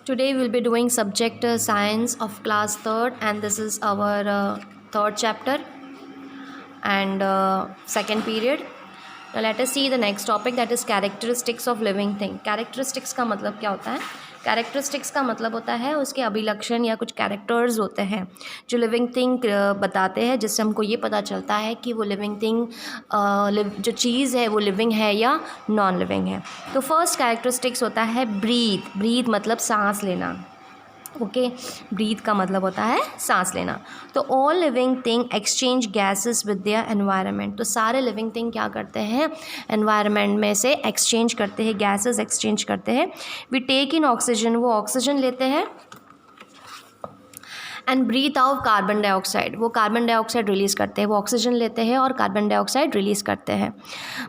Today we'll be doing subject science of class 3rd, and this is our 3rd chapter and 2nd period. Now let us see the next topic, that is characteristics of living thing. Characteristics का मतलब क्या होता है? Characteristics का मतलब होता है उसके अभिलक्षण या कुछ कैरेक्टर्स होते हैं जो लिविंग थिंग बताते हैं, जिससे हमको ये पता चलता है कि वो लिविंग थिंग जो चीज़ है वो लिविंग है या नॉन लिविंग है। तो फर्स्ट कैरेक्टरिस्टिक्स होता है ब्रीथ। ब्रीथ मतलब सांस लेना। ओके, ब्रीथ का मतलब होता है सांस लेना। तो all living thing exchange gases with their environment. तो सारे लिविंग थिंग क्या करते हैं? एनवायरनमेंट में से एक्सचेंज करते हैं, गैसेस एक्सचेंज करते हैं। वी टेक इन ऑक्सीजन, वो ऑक्सीजन लेते हैं, and breathe out carbon dioxide, वो कार्बन डाइऑक्साइड रिलीज़ करते हैं। वो ऑक्सीजन लेते हैं और कार्बन डाइऑक्साइड रिलीज़ करते हैं,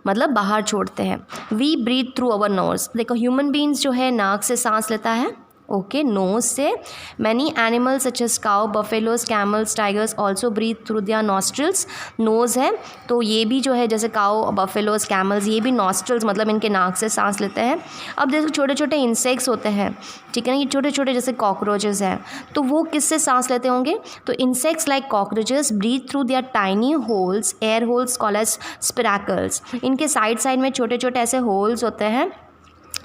मतलब बाहर छोड़ते हैं। We breathe through our nose. देखो ह्यूमन बींग्स जो है नाक से सांस लेता है, ओके, नोज से। Many animals such as cow, buffaloes, camels, tigers also breathe through their nostrils. Nose है तो ये भी जो है जैसे काउ, बफेलोज, कैमल्स, ये भी नॉस्ट्रल्स मतलब इनके नाक से सांस लेते हैं। अब जैसे छोटे छोटे इंसेक्ट्स होते हैं, ठीक है ना, ये छोटे छोटे जैसे कॉकरोचेस हैं, तो वो किससे सांस लेते होंगे? तो insects like cockroaches breathe through their tiny holes, air holes called as spiracles. इनके साइड साइड में छोटे छोटे ऐसे होल्स होते हैं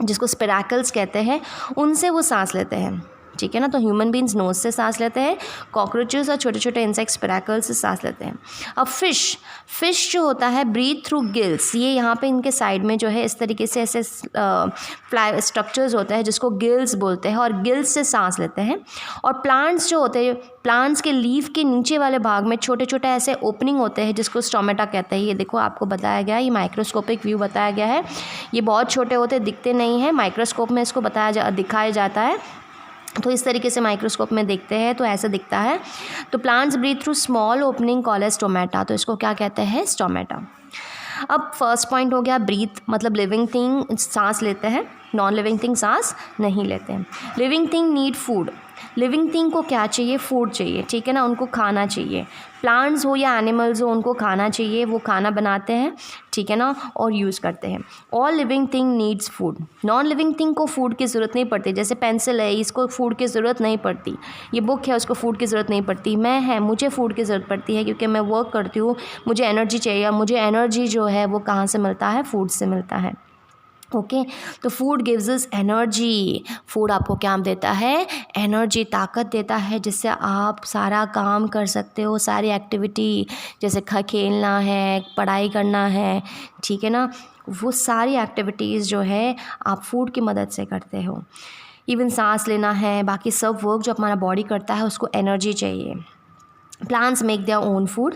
जिसको स्पिरैकल्स कहते हैं, उनसे वो सांस लेते हैं, ठीक है ना। तो ह्यूमन बींग्स नोज से सांस लेते हैं, कॉकरोचेस और छोटे छोटे इंसेक्ट्स स्पिरैकल्स से सांस लेते हैं। अब फिश जो होता है ब्रीथ थ्रू गिल्स। ये यहाँ पे इनके साइड में जो है इस तरीके से ऐसे फ्लाई स्ट्रक्चर्स होते हैं जिसको गिल्स बोलते हैं, और गिल्स से सांस लेते हैं। और प्लांट्स जो होते हैं, प्लांट्स के लीफ के नीचे वाले भाग में छोटे छोटे ऐसे ओपनिंग होते हैं जिसको स्टोमेटा कहते हैं। ये देखो आपको बताया गया है, ये माइक्रोस्कोपिक व्यू बताया गया है। ये बहुत छोटे होते हैं, दिखते नहीं हैं, माइक्रोस्कोप में इसको दिखाया जाता है। तो इस तरीके से माइक्रोस्कोप में देखते हैं तो ऐसा दिखता है। तो plants breathe through small opening called as stomata. तो इसको क्या कहते हैं? स्टोमेटा। अब फर्स्ट पॉइंट हो गया ब्रीथ, मतलब लिविंग थिंग सांस लेते हैं, नॉन लिविंग थिंग सांस नहीं लेते हैं। Living thing need food. Living thing को क्या चाहिए? फूड चाहिए, ठीक है ना, उनको खाना चाहिए। प्लांट्स हो या एनिमल्स हो, उनको खाना चाहिए, वो खाना बनाते हैं, ठीक है ना, और यूज़ करते हैं। All living thing needs food. Non living thing को फूड की ज़रूरत नहीं पड़ती। जैसे पेंसिल है, इसको फूड की ज़रूरत नहीं पड़ती। ये बुक है, उसको फूड की ज़रूरत नहीं पड़ती। मैं है, मुझे फूड की ज़रूरत पड़ती है क्योंकि मैं वर्क करती हूँ, मुझे एनर्जी चाहिए। मुझे एनर्जी जो है वो कहाँ से मिलता है? फूड से मिलता है। ओके, तो food gives us energy. Food आपको क्या देता है? एनर्जी, ताकत देता है, जिससे आप सारा काम कर सकते हो, सारी एक्टिविटी, जैसे खेलना है, पढ़ाई करना है, ठीक है ना, वो सारी एक्टिविटीज़ जो है आप फूड की मदद से करते हो। इवन सांस लेना है, बाकी सब वर्क जो हमारा बॉडी करता है उसको एनर्जी चाहिए। Plants make their own food.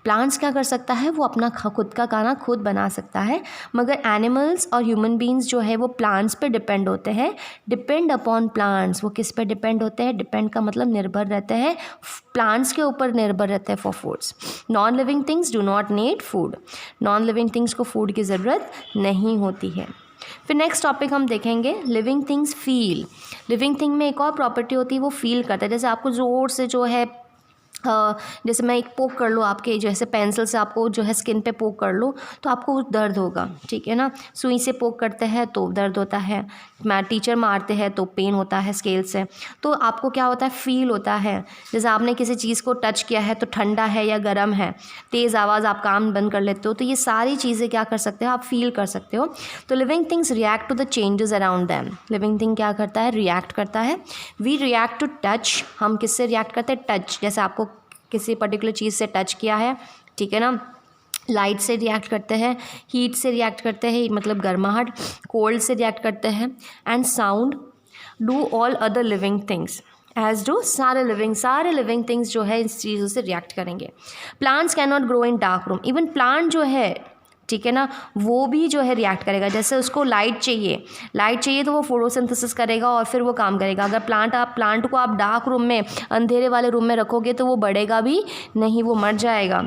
Plants क्या कर सकता है? वो अपना खुद का खाना खुद बना सकता है। मगर एनिमल्स और ह्यूमन बींग्स जो है वो प्लांट्स पे डिपेंड होते हैं। Depend upon plants. वो किस पे डिपेंड होते हैं? डिपेंड का मतलब निर्भर रहते हैं, प्लांट्स के ऊपर निर्भर रहते हैं for foods. Non living things do not need food. Non living things को फूड की ज़रूरत नहीं होती है। फिर नेक्स्ट टॉपिक हम देखेंगे living things feel. Living thing में एक और प्रॉपर्टी होती है, वो फील करता है। जैसे आपको ज़ोर से जो है जैसे मैं एक पोक कर लूँ आपके, जैसे पेंसिल से आपको जो है स्किन पे पोक कर लूँ तो आपको दर्द होगा, ठीक है ना। सुई से पोक करते हैं तो दर्द होता है, टीचर मारते हैं तो पेन होता है स्केल से। तो आपको क्या होता है? फील होता है। जैसे आपने किसी चीज़ को टच किया है तो ठंडा है या गर्म है, तेज़ आवाज़, आप कान बंद कर लेते हो, तो ये सारी चीज़ें क्या कर सकते हो? आप फील कर सकते हो। तो living things react to the changes around them. Living thing क्या करता है? रिएक्ट करता है। We react to touch. हम किससे रिएक्ट करते हैं? टच। जैसे आपको किसी पर्टिकुलर चीज़ से टच किया है, ठीक है ना, लाइट से रिएक्ट करते हैं, हीट से रिएक्ट करते हैं, मतलब गर्माहट, कोल्ड से रिएक्ट करते हैं, and sound. Do all other living things as do. सारे लिविंग थिंग्स जो है इस चीज़ों से रिएक्ट करेंगे। Plants can not grow in dark room. Even plant जो है, ठीक है ना, वो भी जो है रिएक्ट करेगा। जैसे उसको लाइट चाहिए तो वो फोटोसिंथेसिस करेगा और फिर वो काम करेगा। अगर प्लांट को आप डार्क रूम में, अंधेरे वाले रूम में रखोगे तो वो बढ़ेगा भी नहीं, वो मर जाएगा,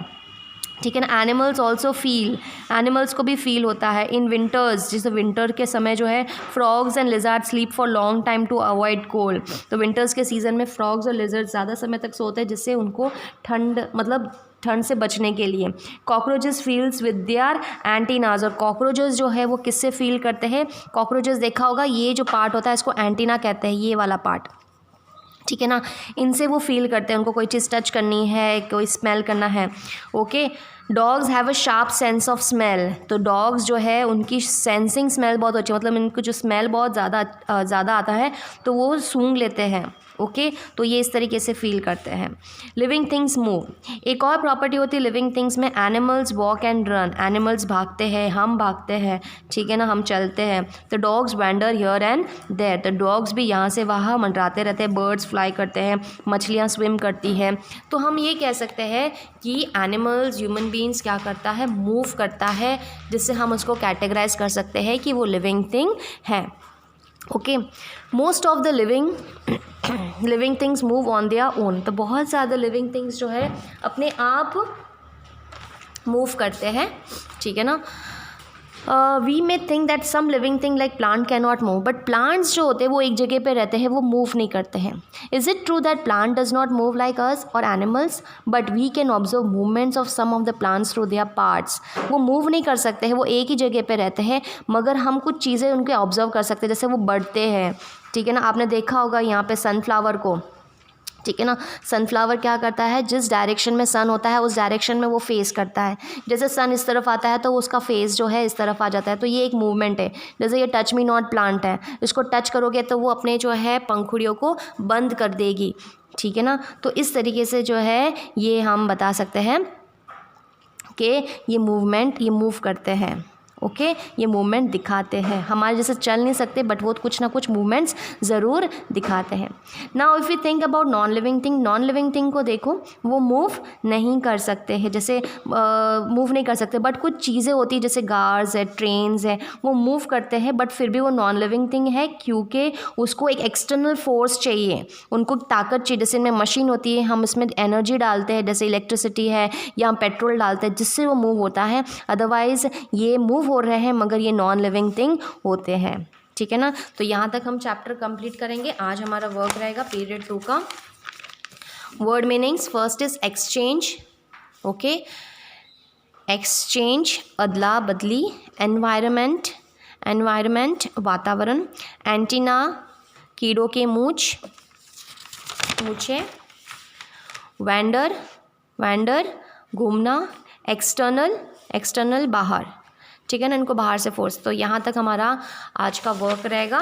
ठीक है ना। Animals also feel. एनिमल्स को भी फील होता है। इन विंटर्स, जैसे विंटर के समय जो है frogs and lizard sleep for long time to avoid cold. तो विंटर्स के सीज़न में फ्रॉग्स और लिजर्ड ज़्यादा समय तक सोते हैं जिससे उनको ठंड, मतलब ठंड से बचने के लिए। Cockroaches feels with their antennas, और कॉकरोचेस जो है वो किससे फील करते हैं? कॉकरोचेस देखा होगा, ये जो पार्ट होता है इसको एंटीना कहते हैं, ये वाला पार्ट, ठीक है ना, इनसे वो फील करते हैं, उनको कोई चीज़ टच करनी है, कोई स्मेल करना है। Okay, dogs have a sharp sense of smell, तो डॉग्स जो है उनकी सेंसिंग स्मेल बहुत अच्छी, मतलब इनको जो स्मेल बहुत ज़्यादा आता है तो वो सूंघ लेते हैं। ओके, तो ये इस तरीके से फील करते हैं। लिविंग थिंग्स मूव, एक और प्रॉपर्टी होती है लिविंग थिंग्स में, animals walk and run, animals भागते हैं, हम भागते हैं, ठीक है ना, हम चलते हैं। तो dogs wander here and there, तो डॉग्स भी यहाँ से वहाँ मंडराते रहते हैं, बर्ड्स फ्लाई करते हैं, मछलियाँ स्विम करती हैं। तो हम ये कह सकते हैं कि एनिमल्स, ह्यूमन बींग्स क्या करता है, मूव करता है, जिससे हम उसको कैटेगराइज कर सकते हैं कि वो लिविंग थिंग है। Okay, most of the living things move on their own, तो बहुत ज़्यादा लिविंग थिंग्स जो है अपने आप मूव करते हैं, ठीक है ना। We may think that some living thing like plant can not move, but plants जो होते हैं वो एक जगह पे रहते हैं, वो मूव नहीं करते हैं। Is it true that plant does not move like us or animals, but we can observe movements of some of the plants through their parts, वो मूव नहीं कर सकते हैं, वो एक ही जगह पे रहते हैं, मगर हम कुछ चीज़ें उनके ऑब्जर्व कर सकते हैं, जैसे वो बढ़ते हैं, ठीक है ना। आपने देखा होगा यहाँ पे सनफ्लावर को, ठीक है ना, सनफ्लावर क्या करता है, जिस डायरेक्शन में सन होता है उस डायरेक्शन में वो फेस करता है, जैसे सन इस तरफ आता है तो उसका फेस जो है इस तरफ आ जाता है, तो ये एक मूवमेंट है। जैसे ये टच मी नॉट प्लांट है, इसको टच करोगे तो वो अपने जो है पंखुड़ियों को बंद कर देगी, ठीक है ना। तो इस तरीके से जो है ये हम बता सकते हैं कि ये मूवमेंट, ये मूव करते हैं। ओके, ये मूवमेंट दिखाते हैं, हमारे जैसे चल नहीं सकते बट वो कुछ ना कुछ मूवमेंट्स ज़रूर दिखाते हैं। Now if you think about non living thing, non living thing को देखो, वो मूव नहीं कर सकते हैं, जैसे मूव नहीं कर सकते, बट कुछ चीज़ें होती है जैसे गार्स है, ट्रेन्स है, वो मूव करते हैं, बट फिर भी वो नॉन लिविंग थिंग है, क्योंकि उसको एक एक्सटर्नल फोर्स चाहिए, उनको ताकत चाहिए। जैसे इनमें मशीन होती है, हम इसमें एनर्जी डालते हैं, जैसे इलेक्ट्रिसिटी है या हम पेट्रोल डालते हैं, जिससे वो मूव होता है। अदरवाइज़ ये मूव हो रहे हैं मगर ये नॉन लिविंग थिंग होते हैं, ठीक है ना। तो यहाँ तक हम चैप्टर कंप्लीट करेंगे। आज हमारा वर्क रहेगा पीरियड 2 का। Word meanings, first is exchange, okay, exchange अदला बदली, एनवायरनमेंट, एनवायरनमेंट वातावरण, एंटीना कीड़ों के मूछे, वेंडर, वेंडर घूमना, एक्सटर्नल, एक्सटर्नल बाहर, ठीक है ना, इनको बाहर से फोर्स। तो यहाँ तक हमारा आज का वर्क रहेगा।